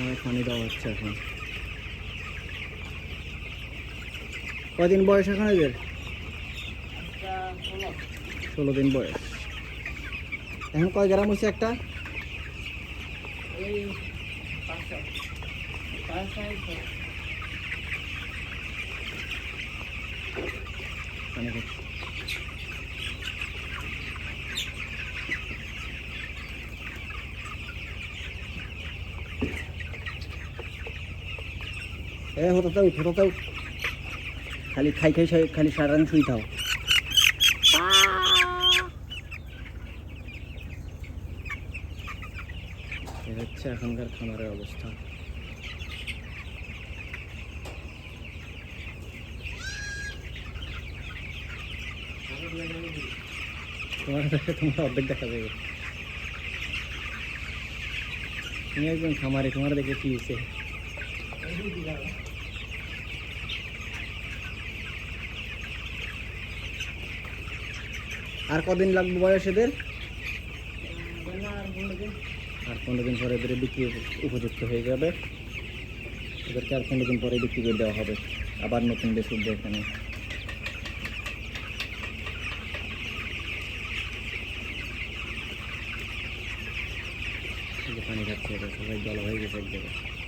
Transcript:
খামারে পানি দেওয়া হচ্ছে এখন। কদিন বয়স এখন এদের? 16 দিন বয়স। এখন কয় গ্রাম হচ্ছে একটা? পানি খাচ্ছে। হতে উঠ, খালি খাই খালি সারাদিন শুই থাও। এই হচ্ছে এখনকার খামারের অবস্থা। তোমার অর্ধেক দেখা যাবে। তুমি একজন খামারে, তোমার দেখে কি হয়েছে? আর কদিন লাগবে বয়স এদের? আর 15 দিন পরে এদের বিক্রি উপযুক্ত হয়ে যাবে। এদেরকে আর 15 দিন পরে বিক্রি করে দেওয়া হবে। আবার নতুন বেশ উঠবে এখানে। পানি খাচ্ছে, সবাই জল হয়ে গেছে এক জায়গায়।